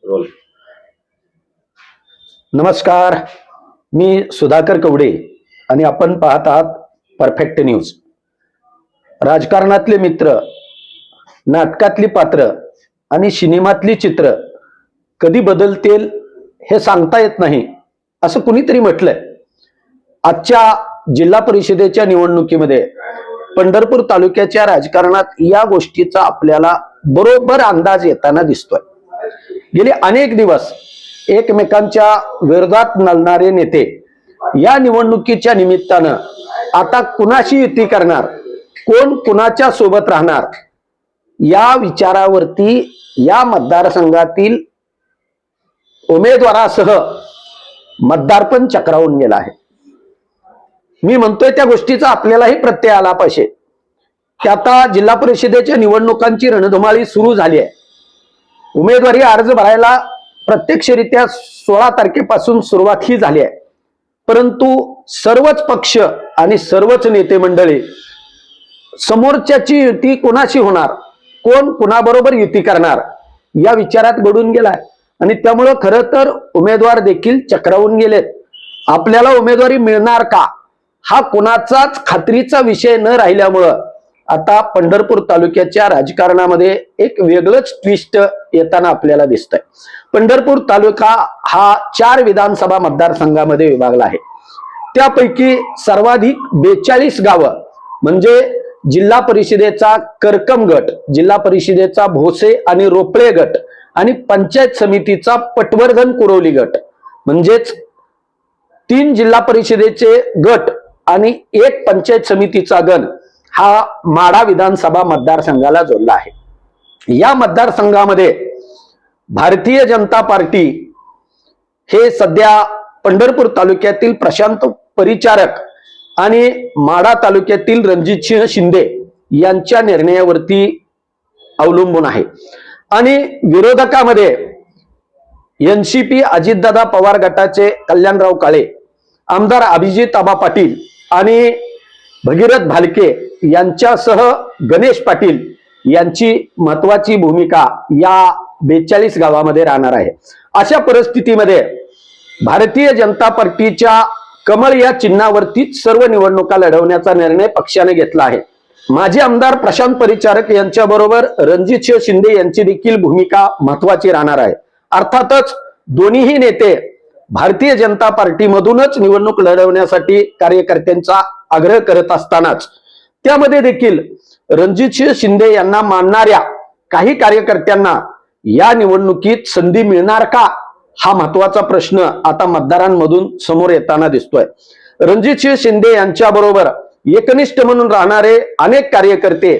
Role. नमस्कार, मी सुधाकर कवडे आणि आपण पाहत आहात परफेक्ट न्यूज. राजकारणातले मित्र, नाटकातली पात्र आणि सिनेमातली चित्र कधी बदलतील हे सांगता येत नाही असं कुणीतरी म्हटलंय. आजच्या जिल्हा परिषदेच्या निवडणुकीमध्ये पंढरपूर तालुक्याच्या राजकारणात या गोष्टीचा आपल्याला बरोबर अंदाज येताना दिसतोय. गेले अनेक दिवस एकमेकांच्या विरोधात नलणारे नेते या निवडणुकीच्या निमित्तानं आता कुणाशी युती करणार, कोण कुणाच्या सोबत राहणार या विचारावरती या मतदारसंघातील उमेदवारासह मतदार पण चक्रावून गेला आहे. मी म्हणतोय त्या गोष्टीचा आपल्यालाही प्रत्यय आला पाहिजे की आता जिल्हा परिषदेच्या निवडणुकांची रणधुमाळी सुरू झाली आहे. उमेदवारी अर्ज भरायला प्रत्यक्षरित्या 16 तारखेपासून सुरुवात ही झाली आहे. परंतु सर्वच पक्ष आणि सर्वच नेते मंडळी समोरच्याची युती कोणाशी होणार, कोण कुणाबरोबर युती करणार या विचारात गढून गेलाय आणि त्यामुळं खरं तर उमेदवार देखील चक्रावून गेलेत. आपल्याला उमेदवारी मिळणार का हा कोणाचाच खात्रीचा विषय न राहिल्यामुळं आता पंढरपूर तालुक्याच्या राजकारणामध्ये एक वेगळंच ट्विस्ट येताना आपल्याला दिसतंय. पंढरपूर तालुका हा 4 विधानसभा मतदारसंघामध्ये विभागला आहे. त्यापैकी सर्वाधिक 42 गावं म्हणजे जिल्हा परिषदेचा करकम गट, जिल्हा परिषदेचा भोसे आणि रोपळे गट आणि पंचायत समितीचा पटवर्धन कुरवली गट म्हणजेच 3 जिल्हा परिषदेचे गट आणि 1 पंचायत समितीचा गण हा माढा विधानसभा मतदारसंघाला जोडला आहे. या मतदारसंघामध्ये भारतीय जनता पार्टी हे सध्या पंढरपूर तालुक्यातील प्रशांत परिचारक आणि माढा तालुक्यातील रणजितसिंह शिंदे यांच्या निर्णयावरती अवलंबून आहे आणि विरोधकामध्ये एनसीपी अजितदादा पवार गटाचे कल्याणराव काळे, आमदार अभिजित आबा पाटील आणि भगीरथ भालके यांच्यासह गणेश पाटील यांची महत्वाची भूमिका या 42 गावामध्ये राहणार आहे. अशा परिस्थितीमध्ये भारतीय जनता पार्टीच्या कमळ या चिन्हावरतीच सर्व निवडणुका लढवण्याचा निर्णय पक्षाने घेतला आहे. माजी आमदार प्रशांत परिचारक यांच्याबरोबर रणजितसिंह शिंदे यांची देखील भूमिका महत्वाची राहणार आहे. अर्थातच दोन्हीही नेते भारतीय जनता पार्टीमधूनच निवडणूक लढवण्यासाठी कार्यकर्त्यांचा आग्रह करत असतानाच त्यामध्ये देखील रणजितसिंह शिंदे यांना मानणाऱ्या काही कार्यकर्त्यांना या निवडणुकीत संधी मिळणार का हा महत्वाचा प्रश्न आता मतदारांमधून समोर येताना दिसतोय. रणजितसिंह शिंदे यांच्या बरोबर एकनिष्ठ म्हणून राहणारे अनेक कार्यकर्ते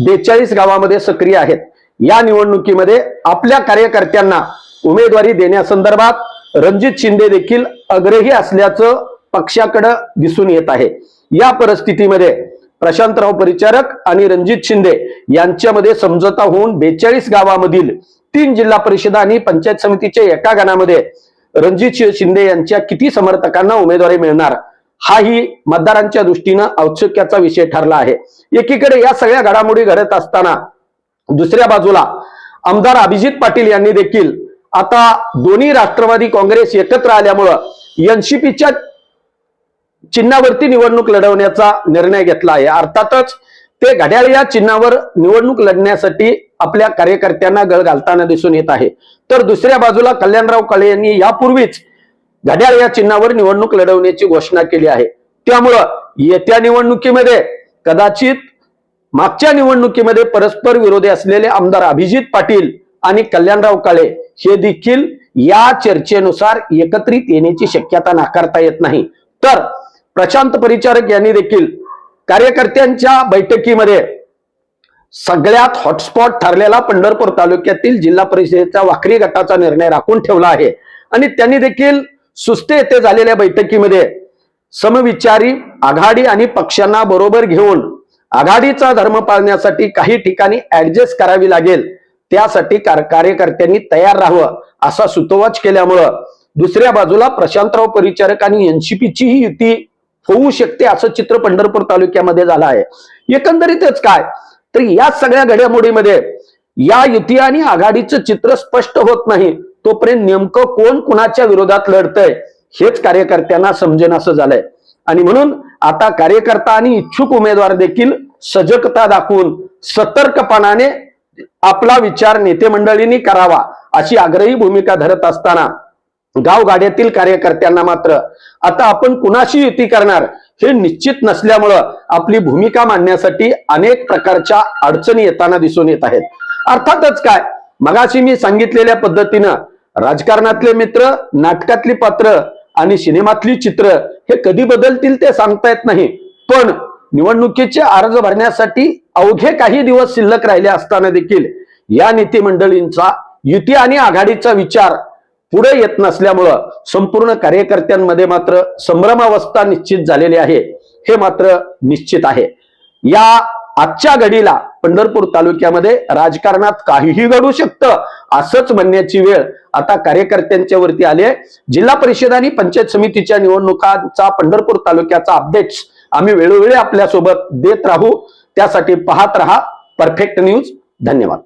42 गावामध्ये सक्रिय आहेत. या निवडणुकीमध्ये आपल्या कार्यकर्त्यांना उमेदवारी देण्यासंदर्भात रणजित शिंदे देखील आग्रही असल्याचं पक्षाकडे दिसून येत आहे. या परिस्थितीमध्ये प्रशांतराव परिचारक आणि रणजित शिंदे यांच्यामध्ये समझोता होऊन 42 गावामधील 3 जिल्हा परिषद आणि पंचायत समितीच्या एका गणामध्ये रणजित शिंदे यांच्या किती समर्थकांना उमेदवारी मिळणार हाही मतदारांच्या दृष्टीनं औत्सुक्याचा विषय ठरला आहे. एकीकडे या सगळ्या घडामोडी घडत असताना दुसऱ्या बाजूला आमदार अभिजित पाटील यांनी देखील आता दोन्ही राष्ट्रवादी काँग्रेस एकत्र आल्यामुळं एनसीपीच्या चिन्हावरती निवडणूक लढवण्याचा निर्णय घेतला आहे. अर्थातच ते घड्याळ या चिन्हावर निवडणूक लढण्यासाठी आपल्या कार्यकर्त्यांना गळ घालताना दिसून येत आहे. तर दुसऱ्या बाजूला कल्याणराव काळे यांनी यापूर्वीच घड्याळ या चिन्हावर निवडणूक लढवण्याची घोषणा केली आहे. त्यामुळं येत्या निवडणुकीमध्ये कदाचित मागच्या निवडणुकीमध्ये परस्पर विरोधी असलेले आमदार अभिजित पाटील आणि कल्याणराव काळे हे देखील या चर्चेनुसार एकत्रित येण्याची शक्यता नाकारता येत नाही. तर प्रशांत परिचारक यांनी देखील कार्यकर्त्यांच्या बैठकीमध्ये सगळ्यात हॉटस्पॉट ठरलेला पंढरपूर तालुक्यातील जिल्हा परिषदेचा वाखरी गटाचा निर्णय राखून ठेवला आहे आणि त्यांनी देखील सुस्ते येथे झालेल्या बैठकीमध्ये समविचारी आघाडी आणि पक्षांना बरोबर घेऊन आघाडीचा धर्म पाळण्यासाठी काही ठिकाणी ऍडजस्ट करावी लागेल, त्यासाठी कार्यकर्त्यांनी तयार राहावं असा सुतोवाच केल्यामुळं दुसऱ्या बाजूला प्रशांतराव परिचारक आणि एनसीपीची ही युती होऊ शकते असं चित्र पंढरपूर तालुक्यामध्ये झालं आहे. एकंदरीतच काय तर या सगळ्या घडामोडीमध्ये या युती आणि आघाडीचं चित्र स्पष्ट होत नाही. तोपर्यंत नेमकं कोण कुणाच्या विरोधात लढतंय हेच कार्यकर्त्यांना समजेन असं झालंय. आणि म्हणून आता कार्यकर्ता आणि इच्छुक उमेदवार देखील सजगता दाखवून सतर्कपणाने आपला विचार नेते मंडळींनी करावा अशी आग्रही भूमिका धरत असताना गावगाड्यातील कार्यकर्त्यांना मात्र आता आपण कुणाशी युती करणार हे निश्चित नसल्यामुळं आपली भूमिका मांडण्यासाठी अनेक प्रकारच्या अडचणी येताना दिसून येत आहेत. अर्थातच काय, मगाशी मी सांगितलेल्या पद्धतीनं राजकारणातले मित्र, नाटकातली पात्र आणि सिनेमातली चित्र हे कधी बदलतील ते सांगता येत नाही. पण निवडणुकीचे अर्ज भरण्यासाठी अवघे काही दिवस शिल्लक राहिले असताना देखील या नेते मंडळींचा युती आणि आघाडीचा विचार पुढे येत नसल्यामुळं संपूर्ण कार्यकर्त्यांमध्ये मात्र संभ्रमावस्था निश्चित झालेली आहे हे मात्र निश्चित आहे. या आजच्या घडीला पंढरपूर तालुक्यामध्ये राजकारणात काहीही घडू शकतं असंच म्हणण्याची वेळ आता कार्यकर्त्यांच्या वरती आली आहे. जिल्हा परिषद आणि पंचायत समितीच्या निवडणुकांचा पंढरपूर तालुक्याचा अपडेट्स आम्ही वेळोवेळी आपल्यासोबत देत राहू. त्यासाठी पाहत रहा परफेक्ट न्यूज. धन्यवाद.